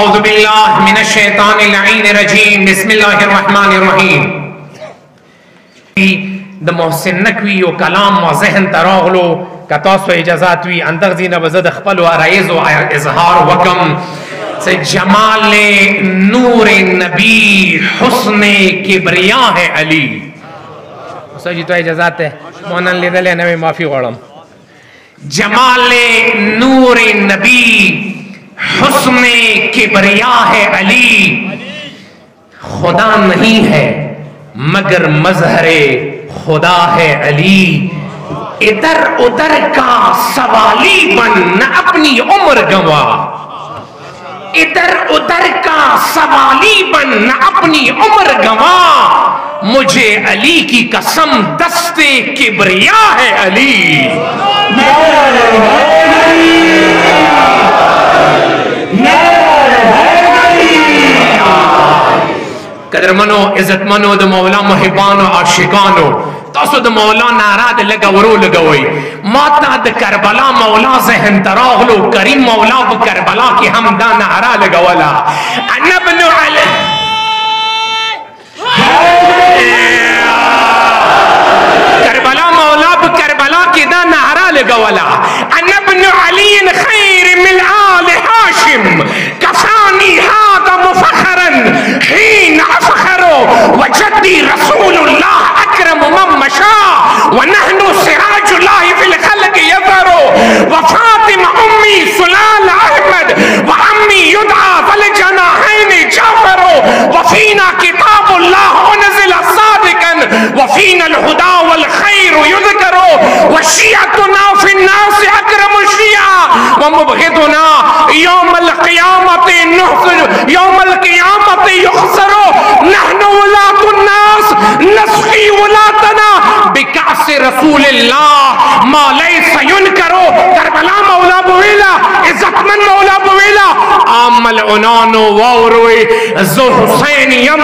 औज़ु बिल्लाहि मिनश शैतानिर रजीम बिस्मिल्लाहिर रहमानिर रहीम। द मोहसिन नकवी ओ कलाम व ज़हन तरागलो कतासो इजाज़त वी अंदरज़ीन बज़द खपल व अराइज़ व इज़हार वकम से जमाल नूर नबी हुस्न किबरिया है अली। सजी तो इजाज़त है मोनन लिदले नवे माफी गड़म। जमाल नूर नबी हुस्न किबरिया है अली, खुदा नहीं है मगर मजहरे खुदा है अली। इधर उधर का सवाली बन न अपनी उम्र गंवा, इधर उधर का सवाली बन न अपनी उम्र गंवा। मुझे अली की कसम दस्ते किबरिया है अली। कदर मनो इज्जत मनो द मौला मुहिबानो आशिकानो तासो द मौला नाराद लगवरो लगवई माता द करबला मौला ज़हन तरागलो करीम मौला ब करबला की हमदा नारा लगवला अनबनु अलैह करबला मौला ब करबला की दा नारा लगवला अनबनु अली खैर मिन आल हाशिम कफानी हादा मुफखरन हीन अफखरो वजद्दी रसूलुल्लाह अकरम मम मशा व नहनु सिराजुल्लाह फिल खल्क़ यज़रो व फातिमा उम्मी सुलाल अहमद व अम्मी युदआ फल जनाहैन जाफरो व फीना किताबुल्लाह उनज़िला सादिकन व फीना हुदा वल खैर युज़करो व शियतुना फिन्नास अकरमु शिया व मुबग़िदुना यौमल क़ियामति नुहज़र यौमल क़ियामति युहज़रो नहनु वलातुन नास नस्क़ी वलातना बिकास रसूलिल्लाह मा लैसा युनकरो। करबला मौला बुवेला इज्जतमन मौला बुवेला आमल उनानो वारोए ज़ो हुसैनियम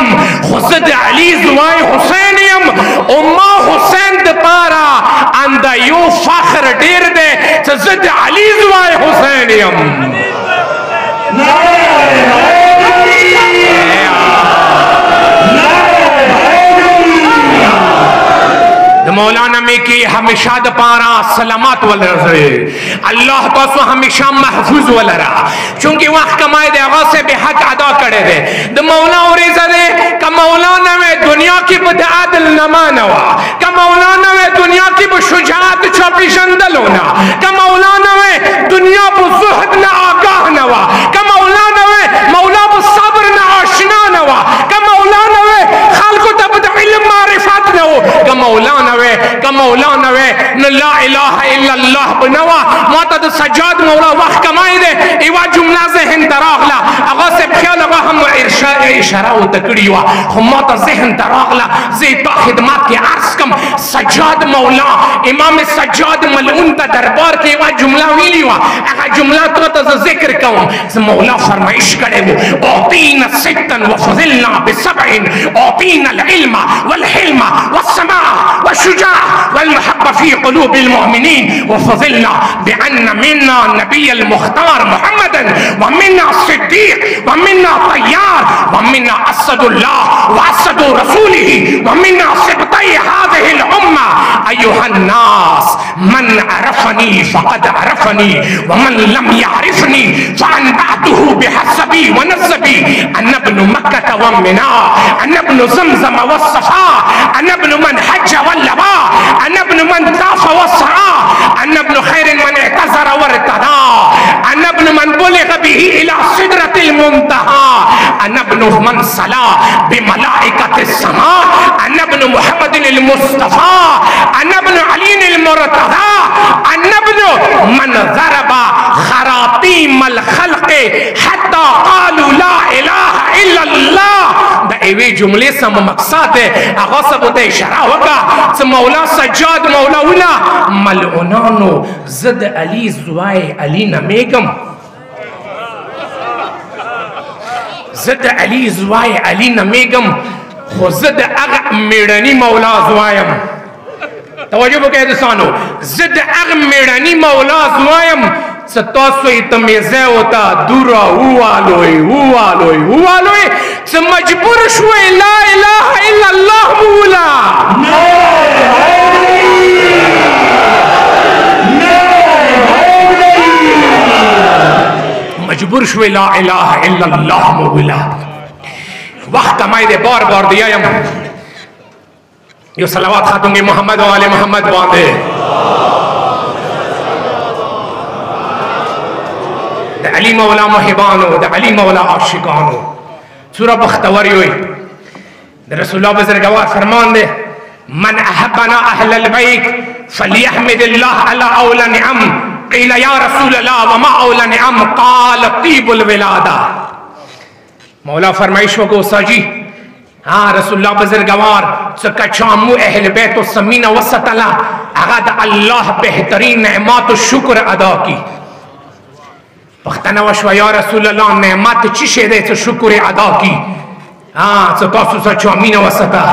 खुद अली ज़ुवाए हुसैनियम उम्मा हुसैन द पारा अंद यू फख्र डेर दे ज़द अली ज़ुवाए हुसैनियम। मौलाना में की हमेशा द पारा सलामत वल रहे अल्लाह तो हमेशा महफूज वल रहा क्योंकि वक्त कमाए दे आवाज से बेहक अदा करे दे द मौला और इज़्ज़त का मौलाना में दुनिया की बदआदल नमा नवा का मौलाना में दुनिया की शुजाअत चौपिशंदल होना का मौलाना में दुनिया को ज़ुहद न आगाह नवा का मौलाना में मौला को सब्र न आशना नवा का मौलाना में खालको तब इल्म मारिफत न हो का मौलाना वे न ला इलाहा इल्लल्लाह बनवा माता द सज्जाद मौला वक्त कमाई दे इवा जुमला ज़हन तरागला अगा से ख्याल अगा हम इशारा व तकड़ीवा हम माता ज़हन तरागला जे तो खिदमत के अर्ज कम सज्जाद मौला इमाम सज्जाद मलऊन ता दरबार के इवा जुमला वीलीवा अगा जुमला तो जिक्र कहूं मौला फरमाइश करे वो औतीना सित्तन व फज़िलना बिसबइन औतीना अल इल्मा वल हिल्मा वस्समा वशुजा वल्महब्बा फी क़ुलूबिल मुमिनीन वफ़ज़िलना बिअन्न मिन्ना नबिय्यल मुख्तार मुहम्मदन व मिन्ना सिद्दीक़ व मिन्ना तय्यार व मिन्ना असदुल्लाह व असदु रसूलिही व मिन्ना सिबतई हाज़िहिल उम्मा अय्युहन नास मन अरफ़नी फ़क़द अरफ़नी व मन लम यअरिफ़नी फ़अनबअतुहु बिहसबी व नसबी अना इब्नु मक्का व मिना अना इब्नु ज़मज़म व सफ़ा अना इब्नु मन हज वल्लबा अना इब्नु मन ताफ़ वसआ अना इब्नु खैरिन मन इतज़र वरतदा अना इब्नु मन बुलिग़ बिही इला सिदरतिल मुंतहा अना इब्नु मन सला बिमलाइकतिस समा अना इब्नु मुहम्मदिल मुस्तफ़ा अना इब्नु अलीनिल मुर्तज़ा अना इब्नु मन ज़रबा खरातीमल खल्क़े हत्ता क़ालू ला इलाहा इल्लल्लाह। एवे जुमले से मकसद है आगा सब होते इशारा होगा मौला सज्जाद मौला उला मलउनानो ज़द अली ज़ुवाए अली नमेगम ज़द अली ज़ुवाए अली नमेगम खो ज़द अग मेड़नी मौला ज़ुवायम तवज्जो कह दसानो ज़द अग मेड़नी मौला ज़ुवायम Tosso tamize ota dura ualoi ți majbur shwe la ilaha illa Allah mula मजबूर शुए ला इलाहा इल्लल्लाह मौला वक्त कमाई दे बार बार दिया यम यो सलावत खातूंगे मोहम्मद वाले मोहम्मद बांधे द अली मौला मुहिबानो द अली मौला आशिकानो सूरह बख्तवरी हुई द रसूलुल्लाह बज़रगवार फरमान दे मन अहब्बना अहलल बैत फलियहमिदिल्लाह अला औला निअम क़ील या रसूल अल्लाह वमा औला निअम क़ाल तीबुल विलादा मौला फरमाइश को साजी हाँ रसूलुल्लाह बज़रगवार कचामू अहल बैत समीना वसतला अगद अल्लाह बेहतरीन नेमत शुक्र अदा की पख्तना वशवा या रसूल अल्लाह नेमत चिशे दे शुक्र अदा की हाँ तो चामीना वसता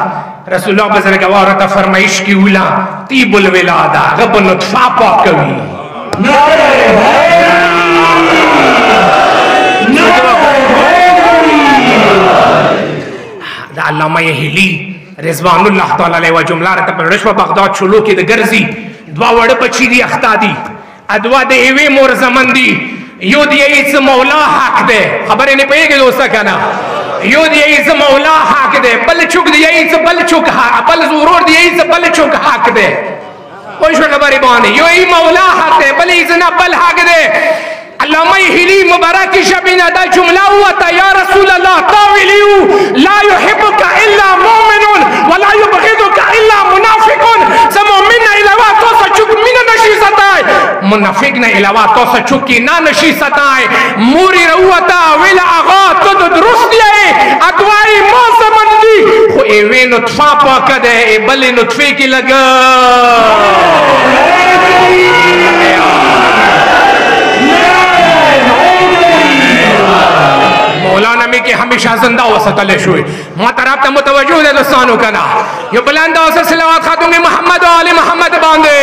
रसूलुल्लाह बज़रगवार का फरमाइश की उला तीबुल विलादा गब नुत्फा पाक कवी अल्लामा हिली रिजवानुल्लाह ताला अलैहि व जुमला रत पर रशवा बगदाद शुरू की द गर्जी द्वा वड़ पची दी अख्तादी अदवा दे एवे मोर जमंदी यो दिए इस मौला हक दे खबर ने पेगे दोस्त कहना यो दिए इस मौला हक दे बल चुक दिए इस बल चुक हक बल जरूर दिए इस बल चुक हक दे कोई खबर बानी यो ही मौला हक दे बल इजना बल हक दे अल्लामा हिली मुबारक की शबीना दा जुमला हुआ था या रसूल अल्लाह ताविलियु ला युहिब्बुका इल्ला मुमिनुन व ला युबग़िदुका इल्ला मुनाफिकुन स मुमिन इलावा तो सचुक मिन नशी सताए मुनाफिक ने इलावा तो सचुक की ना नशी सताए मूरी रहुता विल आगा तो दुरुस्त है अदवाई मौसमंदी खो एवे नुत्फा पाक दे बल नुत्फे की लगा मौलाना में कि हमेशा जिंदा हो सकले शुए मोहतरम त मुतवज्जो है दोस्तों कना यो बुलंदा से सलावत खातूंगे मोहम्मद व आले मोहम्मद बांधे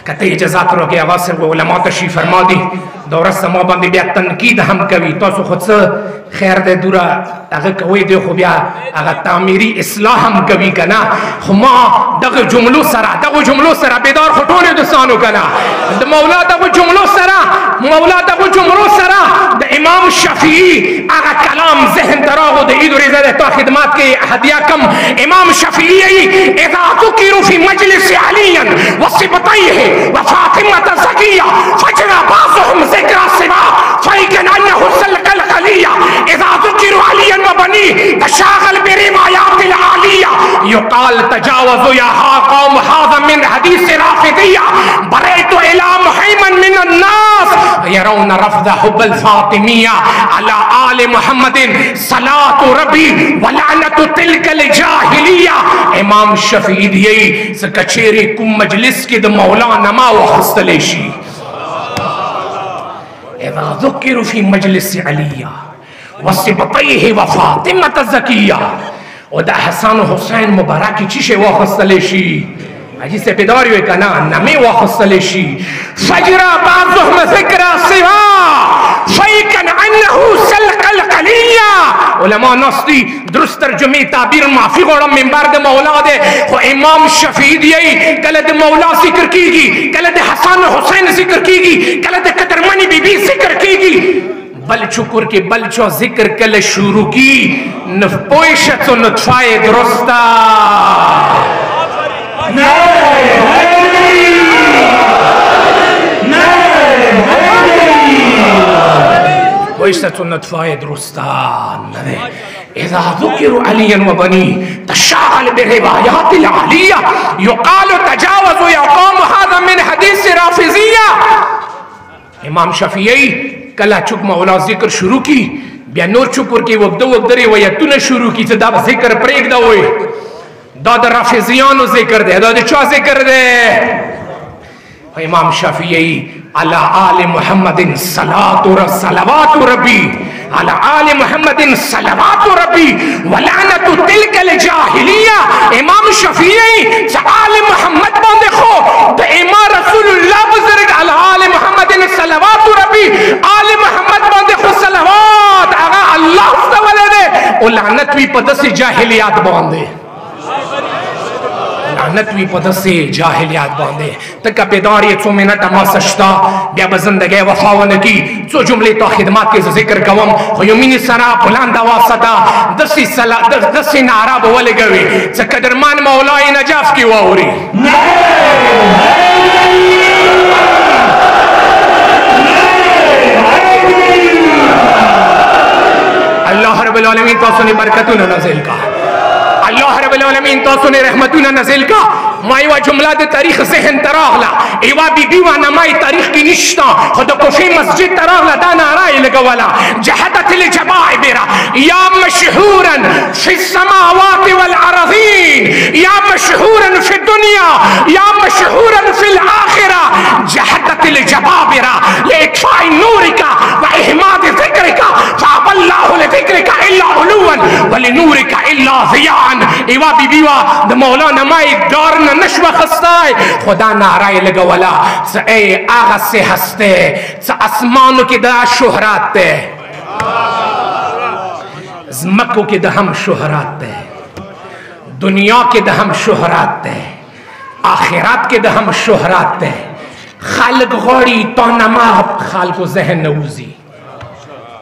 कहते इजाजत रो के आवाज से वो उलमा तशरीफ फरमा दी दौरा समा बंदी बिया तनकीद हम कवि तो सो खुद से खैर दे दूरा अगर कोई देखो बिया अगर तामीरी इस्लाह हम कवि कना हुमा दग जुमलो सरा बेदार खटोने दोस्तानो कना द मौला दग जुमलो सरा द इमाम शफी अगर कलाम ज़हन तरागो द ईद रिज़ा तो खिदमत के हदिया कम इमाम शफी इज़ा ज़ुकिरु फी मजलिस अलीयन व सिबतैहि व फातिमा ज़किया फजरा बाज़ुहुम ज़िक्रा सिवा फैकन अन्नहु सल्कल खलिया इज़ा ज़ुकिरु अलियन व बनी तशागल बिरिवायातिल आलिया युकाल तजावज़ु या कौम हाज़ा मिन हदीस राफ़िदिया बरैतु इला मुहैमन मिन अन्नास यरौन रफ़्ज़ हुब्बल फातिमिया अला आले मुहम्मदिन सलातु रब्बी व लअनतु तिलकल जाहिलिया इमाम शफी दिए स कचेरी कुम मजलिस के द मौला नमा व हस्तलेशी इज़ा ज़ुकिरु फी मजलिस अलिया व सिबतैहि व फातिमा ज़किया और द हसन हुसैन मुबारक की चीशे व हस्तलेशी अजी से बेदार हुए कना नमे व हस्तलेशी फजरा बाज़ुहुम ज़िक्रा सिवा फैकन अन्नहु सल्कल खलिया उलमा नस्ती दुरुस्त तर्जुमे ताबीर माफी गोड़ा मिंबर दे मौला दे खो इमाम शफी दिए कलद मौला जिक्र कीगी कलद हसन हुसैन जिक्र कीगी कलद कतरमनी बीबी जिक्र कीगी बल चुकुर के बल चो जिक्र कल शुरू की नफपोइशत नुत्फाए दुरुस्ता पोइशत नुत्फाए दुरुस्ता इज़ा ज़ुकिरु अलियन व बनी तशागल बिरिवायातिल आलिया युकालु तजावज़ु या कौम हाज़ा मिन हदीस राफ़िज़िया इमाम शफीई कला चुक मौला जिक्र शुरू की बिया नूर चुकुर की वगदरे व यतुन शुरू की दा जिक्र प्रेग दा होए दाद राफिजियानो जिक्र दे दाद चो जिक्र दे इमाम शफीई अला आले मुहम्मदिन सलातु रब्बी अला आले मोहम्मदिन सलवातु रब्बी व लानतु तिलकल जाहिलिया। इमाम शफीई आले मोहम्मद बांधे खो तो इमाम रसूलुल्लाह बुजुर्ग अला आले मोहम्मदिन सलवातु रब्बी आले मोहम्मद बांधे खो सलवात आगा अल्लाह तआला दे ओ लानत भी पदसी जाहिलियत बांधे, लानत भी पदसी जाहिलियत बांधे। तक बेदार ये 2 मिनट अमा सश्ता बिया बजिंदगी वफावन की 2 जुमले तो खिदमत के जिक्र कवम हुयुमिनी सना बुलंद वासदा दसी सला दसी नारा बोले गवे सकदरमान मौलाए नजाफ की वाउरी अल्लाह रब्बुल आलमीन तो सुनी बरकतुन नज़िल का, अल्लाह रब्बुल आलमीन तो सुनी रहमतुन नज़िल का। माईवा जुमला दे तारीख ज़हन तरागला एवा बीबीवा नमाई तारीख की निश्ता खुद कोफी मस्जिद तरागला दाना राय लगवाला जहदतिल जबाइबिरा या मशहूरन फि समावाति वल अरज़ीन या मशहूरन फि दुनिया या मशहूरन फिल आखिरा जहदतिल जबाबिरा लिइत्फाइ नूरिका व इहमाद ज़िक्रिका फ़अबल्लाहु लिज़िक्रिका इल्ला उलुवन व लिनूरिका इल्ला ज़ियान। एवा बीबीवा द मौला नमाई दार नशवा खस्ताय खुदा नाराय लगवाला ए आगा से हंसते आसमानों की दा शोहरात मक्कों की दहम शोहरात दुनिया के दहम शोहरात आखिरात के दहम शोहरात खालक गौड़ी तो नमा खाल को जहन नऊजी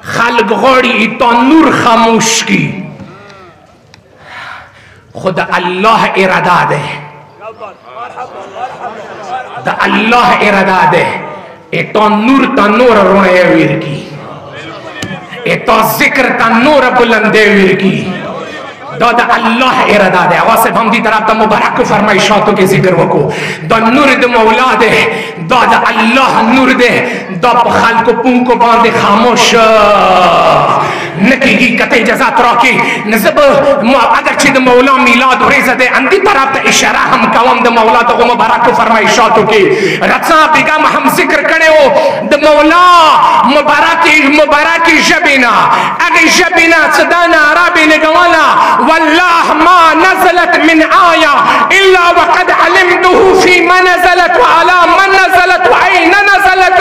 खालक गौड़ी तो नूर खामोश की खुद अल्लाह इरादा दे द अल्लाह इरादा दे ए तो नूर रोने वीर की ए तो जिक्र ता नूर बुलंदे वीर की द अल्लाह इरादा दे आवाज से हम दी तरफ त मुबारक फरमाइशातों के जिक्र वको द नूर द मौला दे द अल्लाह नूर दे द बखाल को पुं को बांधे खामोश नकी कते जजा तराकी नजब अगर छिद मौला मिलाद रेज़ दे अंदी तरफ त इशारा हम कवम द मौला तो मुबारक फरमाइशातों की रचा बिगम हम जिक्र करे हो द मौला मुबारक जबीना अगर जबीना सदाना अरबी लगवाला वल्लाह मा नज़लत मिन आया इल्ला वक़द अलिमतुहु फी मा नज़लत व अला मन नज़लत व ऐन नज़लत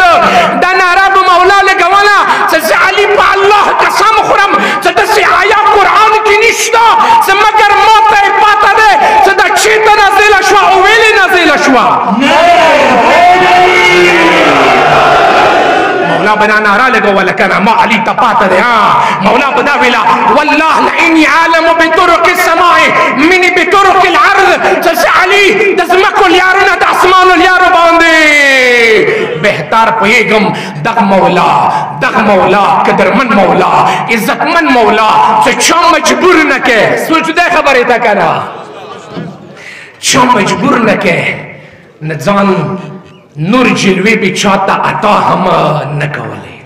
दना रब मौला लगवाला सजाली पा अल्लाह कसम खुरम सदसे आया कुरान की निश्ता मगर मौत पाता दे सदा चीता नज़िल अशवा उवेली नज़िल अशवा मौला बना नारा लगो वाला कहना मा अली तपाता दे हाँ मौला बना विला वल्लाह लइनी आलम बितुरुक समाए मिनी बितुरुक अर्द जैसे अली दजमकुल यारो ना आसमान यारो बांधे बेहतर पैगम दग मौला कदरमन मौला इज्जतमन मौला से छो मजबूर न के सोच दे खबर है कहना छो मजबूर न के न जान नूर जिलवे भी चाहता अता हम न कवले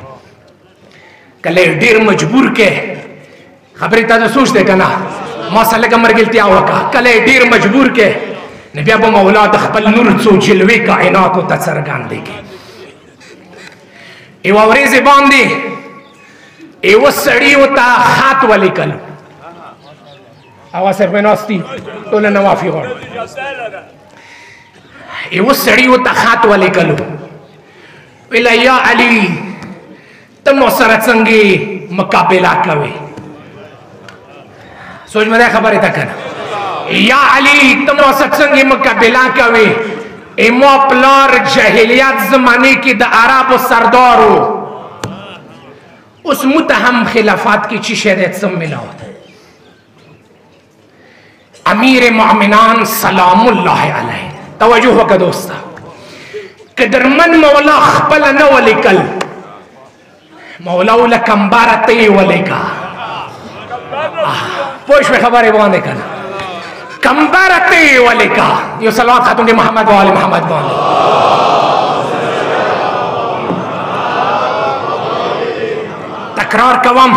कले डेर मजबूर के खबरी ताजा सोच दे कना मौसले का मर गिलती आवा का कले डेर मजबूर के नबी अबू मौला दखपल नूर सो जिलवे कायनात को तसरगान देके एवा वरेज़ बांधे एवो सड़ी होता हाथ वाले कल आवाज सिर्फ नौस्ती तो ले नवाफी हो एवो सड़ी होता हाथ वाले कलो विला या अली तम सरत संगे मुकाबला कवे सोच में खबर है तक या अली तम सत्संगे मुकाबला कवे एमो प्लार जहलियत जमाने की द अरब सरदार हो उस मुतहम खिलाफत की चिशरियत से मिला होता अमीर मोमिनान सलामुल्लाह अलैहि तवज्जो हो का दोस्ता कदरमन मौला खपल न वलिकल मौला उला कंबारते वलिका पोश में खबर है बांधे का कंबारते वलिका यो सलावत खातून के मोहम्मद वाले मोहम्मद बांधे तकरार कवम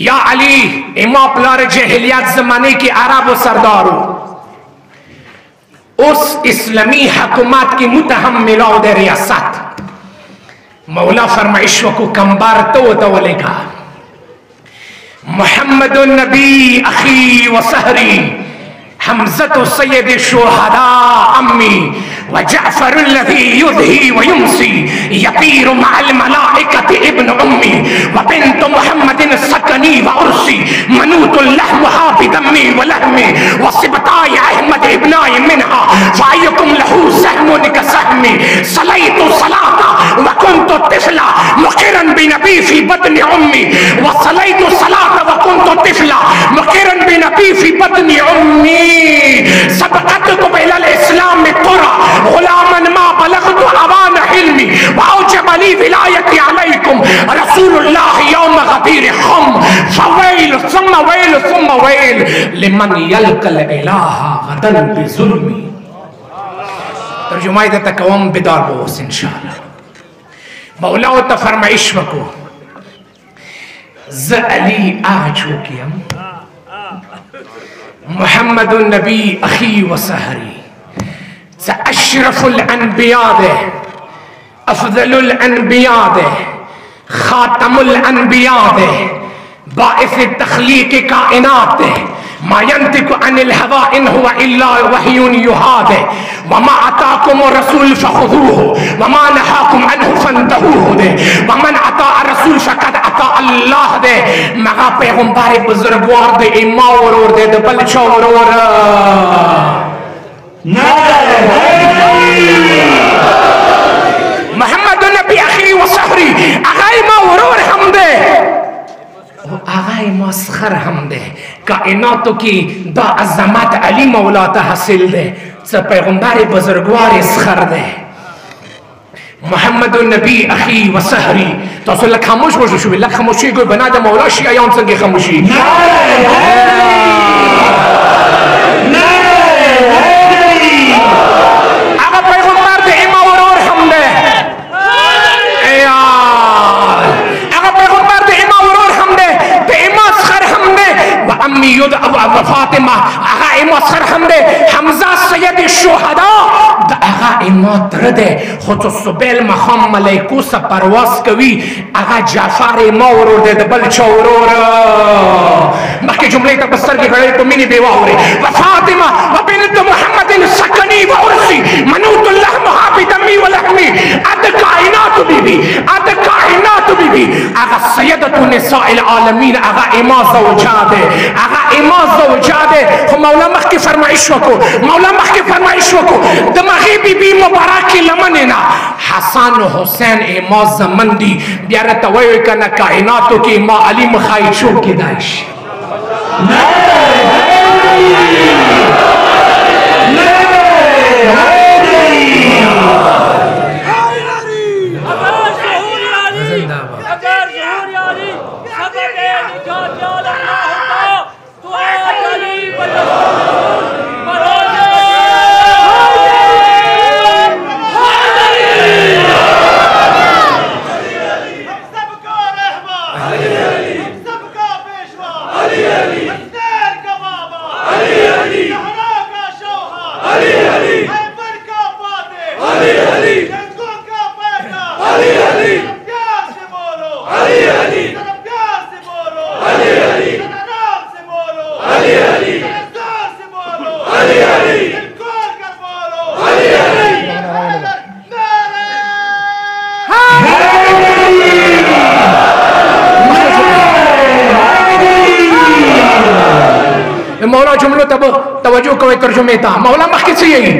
या अली इमा प्लार जहलियत जमाने के अरब सरदारों उस इस्लामी हुकूमत की मुतहम मिलाद रियासत मौला फरमाइश को कंबार तो लेगा मोहम्मदुन नबी अखी व सहरी, हमज़त सय्यद शुहदा अम्मी, व जअफरुल्लज़ी युज़ही व युमसी, यतीरु मअल मलाइकति इब्न उम्मी, व बिन्तु मुहम्मदिन सकनी व उर्सी, मनूतुल लहमुहा बिदम्मी व लहमी, व सिबताय अहमद इब्नाय मिनहा, फ़अय्युकुम लहू सहमुन कसहमी, सलैतु सलाता व कुन्तु तिफ़ला, मुक़िरन बिनबी फ़ी बत्नि उम्मी, व सलैतु सलाता व कुन्तु तिफ़ला, मुक़िरन बिनबी फ़ी बत्नि उम्मी, सबक़तुकुम इलल इस्लाम में तुरा, गुलामन मा बलग़तु अवान हिल्मी, वअौजब ली विलायती अलैकुम रसूलुल्लाह यौम गदीर ख़म, फ़वैल सुम्मा वैल सुम्मा वैल लिमन यल्क़ल इलाहा गदन बिज़ुल्मी। तर्जुमा देता कौम बिदार बोस इंशाअल्लाह। मौला तो फरमाइश वको ज़ अली आजू कियम मुहम्मदुन नबी अखी व सहरी, अशरफुल अनबिया दे, अफजलुल अनबिया दे, खातमुल अनबिया दे, बाइस तख्लीक कायनात दे, मा यंतिकु अनिल हवा इन हुवा इल्ला वह्युन युहा दे, वमा अताकुम रसूल फखुदूहु वमा नहाकुम अन्हु फंतहूहु दे, वमन अता रसूल फकद अता अल्लाह दे। मगा पैगंबर बुजुर्गवार दे, इमा और दे बलचो और मोहम्मद नबी अखी व सहरी, आगाई मा और हमदे, आगाई मस्खर हमदे, कायनातों की दा अज़मत अली मौला ता हासिल दे, सब पैगंबर बुजुर्गवार इसखर दे। मोहम्मद नबी अखी व सहरी, तो असल खामोश हो शुभ लख खामोशी कोई बना दे मौला शिया या उनसे की खामोशी। अगर पैगंबर दे इमा और हमदे, अगर पैगंबर दे इमा और हमदे, ते इमा सखर हमदे, व अम्मी युद व फातिमा, आगा इमा सखर हमदे, हमजा सय्यद शुहदा, आगा इमा तरदे, खुद सुबेल मखम मलाइकू सा परवास कवी, आगा जाफर इमा और दे बलचो और बाकी जुमले तक बस्तर की खड़े तो मिनी बेवा हो रहे, व फातिमा व बिन्त मुहम्मदिन सकनी व उर्सी, मनूतुल्लाह मुहाबिदम्मी व लहमी, अद कायनात बीबी, अद कायनात बीबी, आगा सय्यदतु निसाइल आलमीन, आगा इमा ज़ौजादे, आगा इमा ज़ौजादे। मौला मख की फरमाइश को, मौला मख की फरमाइश को, दमागी बीबी मुबारक की लमनेना, हसन हुसैन इमा ज़मंदी, बियार तवय करना कायनातों की इमा अली मखाइशों की दाइश। मौला जुमलो तब तवज्जो कवे तर्जुमे था, मौला मख की यही,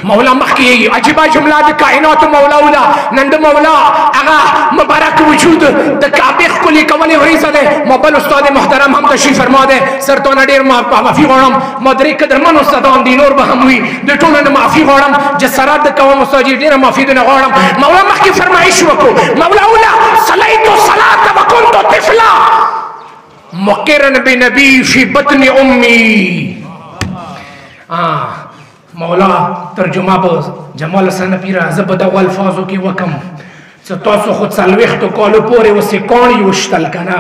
मौला मख की यही अजीबा जुमला द कायनात मौला उला नंद मौला आगा मुबारक वजूद द काबिख को लिकवले वरीसा दे, मोबल उस्ताद मोहतरम हम तशरीफ फरमा दे, सर तो नडीर माफी गणम मदरिक कदरमन उस्तादान दीनोर बहम हुई देटोन न माफी गणम जसरात कवम उस्ताजी दीन माफी दे गणम। मौला मख की फरमाइश वको, मौला उला सलैतु सलात व कुन्तु तिफला, मुक़िरन बिनबी फी बत्नि उम्मी। मौला तर्जुमा बस जमाल सन पीरा ज़बदा अल्फाजों की वकम से तो खुद सलवेख तो कॉलो पोरे उसे कौन युश्तल कना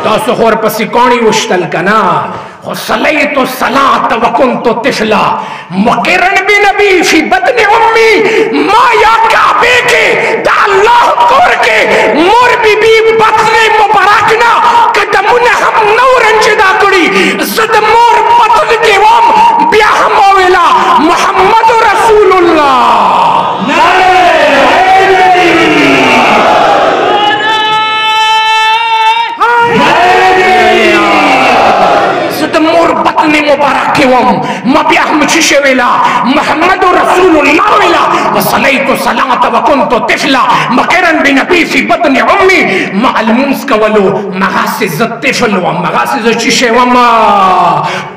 तो खोर पसी कौन युश्तल कना सलई तो सलात व कुन्तु तिफला, मुक़िरन बिनबी फी बत्नि उम्मी, माया काबे के दा अल्लाह دغه مور بیبي بطن مبارک نه قدمونه هم نو رنجدا کړي زه د مور بطن کې وم بیا هم ویلا محمد رسول الله مور بطن مبارک وم ما بیا هم چی ویلا محمد رسول الله ویلا وصلیت صلاة وکنت طفلا مقرا بنبی فی بطن امی معلمونس کولو مغاس زد طفل وم مغاس زد چی وم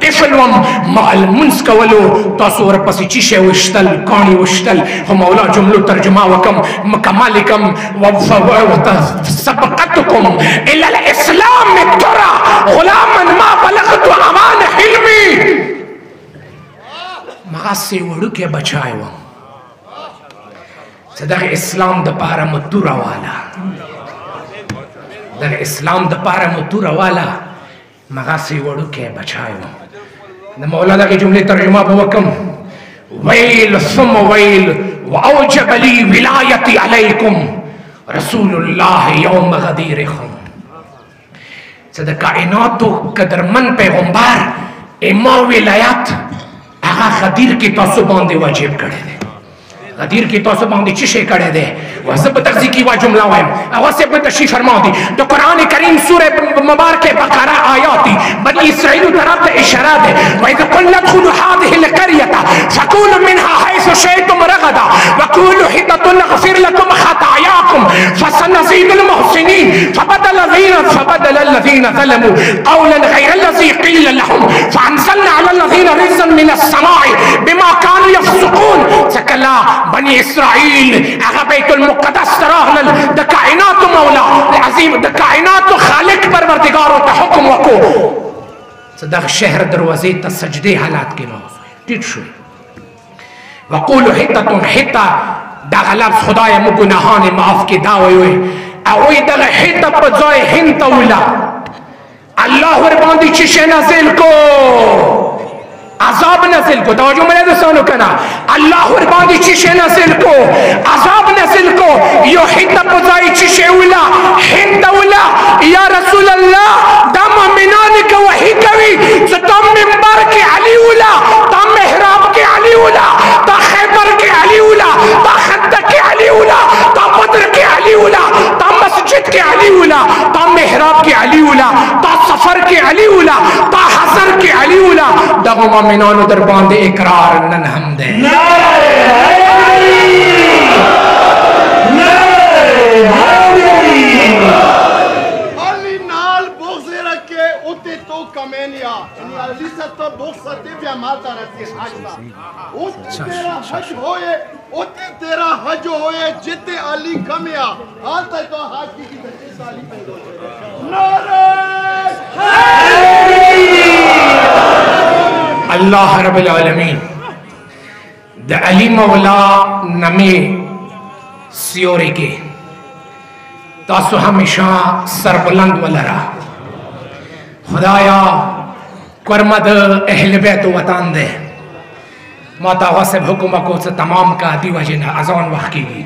طفل وم معلمونس کولو تاسو ورپسی چی وشتل کانی وشتل خو مولا جملو ترجمه وکم مکمالکم سبقتکم الى الاسلام ترى غلاما ما بلغت امان حلمی مغاسی وڑو کے بچائے وم صدق اسلام دا پارا مدورا والا در اسلام دا پارا مدورا والا مغاسی وڑو کے بچائے وم مولا دا کی جملے ترجمہ بوکم ویل ثم ویل وأوجب لي ولایتی علیکم رسول اللہ یوم غدیرکم صدق کائناتو قدرمن پیغمبر اما ولایت آغا غدیر کی تاسو باندې واجب کړی دی غدیر کی تاسو باندې چی شی کړی دی واسه په تفسیر کی وا جمله وایم او واسه په تشریح فرما دی د قران کریم سوره مبارکه بقره آیاتی بنی اسرائیل طرف ته اشاره ده واذا قلنا ادخلوا هذه القريه فكلوا منها حيث شئتم رغدا وقولوا حطة نغفر لكم خطاياكم فسنزيد المحسنين فبدل الذين ظلموا قولا غير الذي قيل لهم فانزلنا على الذين رجزا من السماء بما كانوا يفسقون سكلا بني اسرائيل اغا بیت المقدس تراغلل دا کائنات مولا عظیم دا کائنات خالق پروردگارو تا حکم وکو صدق شہر دروازے تا سجدے حالات کے نو ٹیٹ شوئی وقولو حتتون حتا دا غلبس خدای مگناہان معاف کی دعوی ہوئی اوی دا حتا پزای ہنتا ولا اللہ ورباندی چشے نازل کو عذاب نازل کو توجہ میں دسانو کنا اللہ ورباندی چشے نازل کو عذاب نازل کو یو حتا پزای چشے ولا ہنتا ولا یا رسول اللہ دا مومنان کا وحی کوي ستم منبر کے علی ولا تا محراب کے علی ولا تا خیبر کے علی ولا تا خندق کے علی ولا تا بدر کے علی ولا تا مسجد کے علی ولا تا محراب کے علی ولا تا سفر کے علی ولا تا حضر کے علی ولا دا مومنان در باندے اقرار نن ہم دے علی سے تو بخصتی بھی ماتا رہتی حج اوتے تیرا حج ہوئے اوتے تیرا حج ہوئے جتے علی کمیا حال تک تو حج کی بچے سالی پیدا ہوئے نعرہ اللہ رب العالمین دا علی مولا نمی سیوری کے تاسو ہمیشہ سربلند ولرا خدایا کرمد اہل بیت وطن دے ماتا غصب حکم کو سے تمام کا دی وجہ ازان وقت کی گی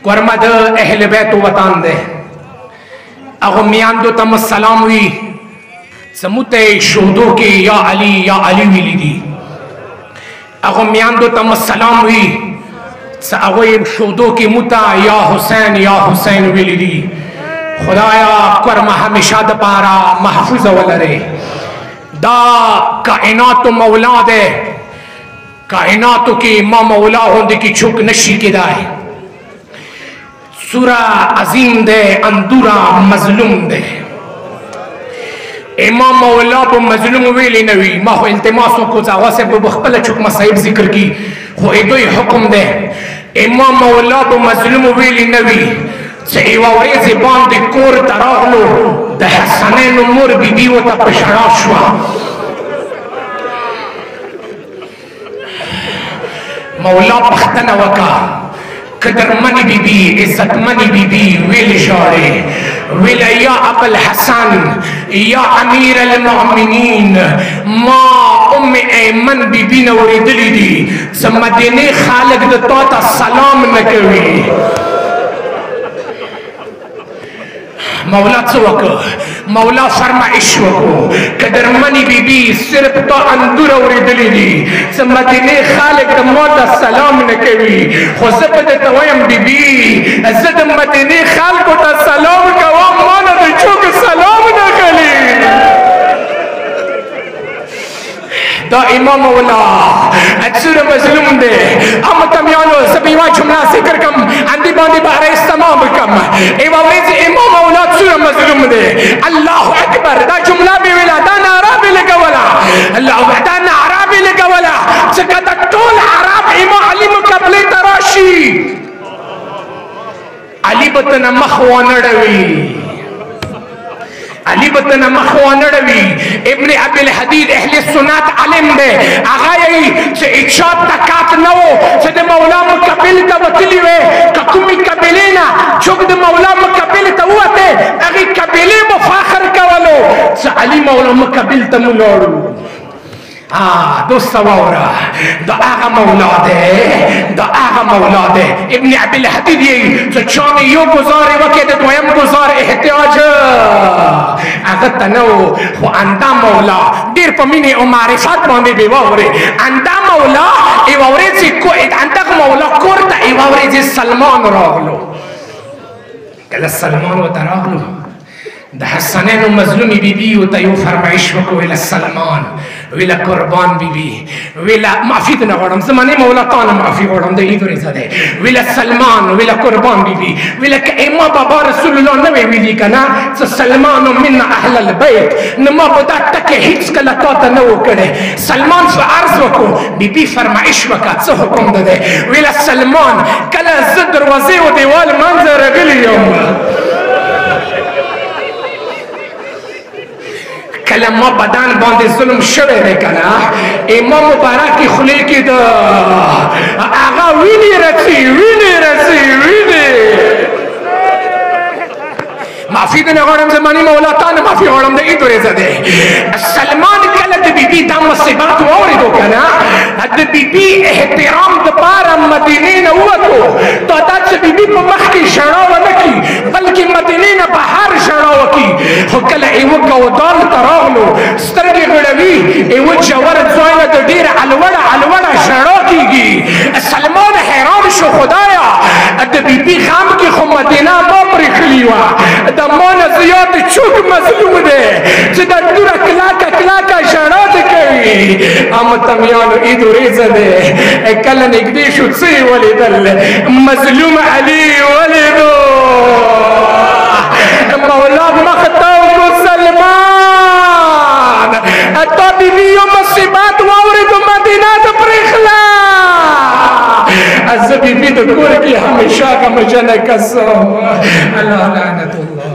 کرمد اہل بیت وطن دے اگو میاندو تم السلام ہوئی سموت شہدو کی یا علی ویلی دی اگو میاندو تم السلام ہوئی اگو شہدو کی متا یا حسین ویلی دی خدایا کرم ہمیشہ دپارا محفوظ ولرے دا کائنات مولا دے کائناتو کی ما مولا ہوندے کی چھک نشی کی دائے سورہ عظیم دے اندورا مظلوم دے امام مولا پو مظلوم ویلی نوی ما ہو التماسوں کو زاغا سے بخبل چھک مسائب ذکر کی خو ایدوی حکم دے امام مولا پو مظلوم ویلی نوی سے ایوہ ویزی باندی کور تراغلو دا حسنین امور بی بیو تا پشڑا شوا مولا پختن وکا قدر منی بی بی عزت منی بی بی ویل شارے ویل یا ابا الحسن یا امیر المؤمنین ما ام ایمن بی بی نوری دلی دی زمدینی خالق دا تا سلام نکوی مولا څه وکړ؟ مولا فرمایش وکړو که درمنې بیبي صرف تا اندور اورېدلي دي څه مدینې خلک د ما ته سلام نه کوي، خو زه به درته وایم بیبي زه د مدینې خلکو ته سلام کوم، ما نه د چوک سلام نه غلي. دا امام مولا څومره مظلوم دی. اما تمیانو زه به یوه جمله ذکر کړم اندې باندې به عرض تمام کړم. یوه ورځ امام مولا څومره مظلوم دی. الله اکبر دا جمله به ویله، دا ناره به لګوله، دا ناره به لګوله ځکه د ټول عرب امام علي مقابلې ته راشي، علي به تنه مخ وانړوي، علي به تنه مخ وانړوي. ابن ابي الحديد اهل سنت علم دی، هغه یې چې اچا تکات نه و چې د مولا مقابلې ته وتلي وې، که کومې قبیلې نه څوک د مولا مقابلې ته ووتې هغې قبیلې مو فخر کولو چې علي مولا مقابل ته مو لاړو. دوست واورا دا هغه مولا دی، دا هغه مولا دی. ابن ابي الحديد یې چې چا مې یو ګزار وکړي د دویم ګزار احتیاج هغه ته نه و، خو اندا مولا ډېر په مینې او معرفت باندې به واورې. اندا مولا یوه ورځ اندغه مولا کور ته یوه ورځ سلمان راغلو. کله سلمان ورته راغلو د حسنینو مظلومې بیبي ورته یو فرمایش وکړو، ویله سلمان ویله قربان بیبي ویله معافي ته نه غواړم زه منې مولا تا نه معافي غواړم د عید ورځ دی. ویله سلمان ویله قربان بیبي ویله که اما بابا رسول الله نه وی ویلي که نه څه سلمان من اهل البیت نو ما به دا ټکې هېڅ کله تا ته نه و کړی. سلمان څه عرض وکړو، بیبي فرمایش وکړه څه حکم ده دی. ویله سلمان کله زه دروازې و دیوال منځه راغلی یم، کله ما بدن باندې ظلم شوی دی که نه امام مبارکې خولې کې د هغه وینې رڅي وینې رڅي وینې. معافي دې نه غواړم زماني مولا تا نه معافي غواړم د عید ورځ دی. سلمان کله د بیبي دا مصیبت واورېدو که نه د بیبي احترام دپاره مدینې نه ووتو. تا دا چې بیبي په مخ کې ژړا ونه کړي بلکې مدینې نه بهر ژړا وکړي. خو کله یوه ګودال ته راغلو سترګې غړوي، یوه جوور ځای نه د ډېره الوړه الوړه ژړا کېږي. سلمان حیران شو خدایا د بیبي غم کې خو مدینه ما پرېښلې وه، د ما نه زیات چوک مظلوم دی چې د توره کلاکه کلاکه ژړا دې کوي. اما تمیانو عید ورځ دی کله نږدې شو څه یې ولیدل؟ مظلوم علي ولیدو. مولا مخ ته مسلمان تا بیبي یو مصیبت واورېدو مدینه ته پرېښله، زه بیبي د کور کې همیشه غمجنه کس. الله لعنت الله.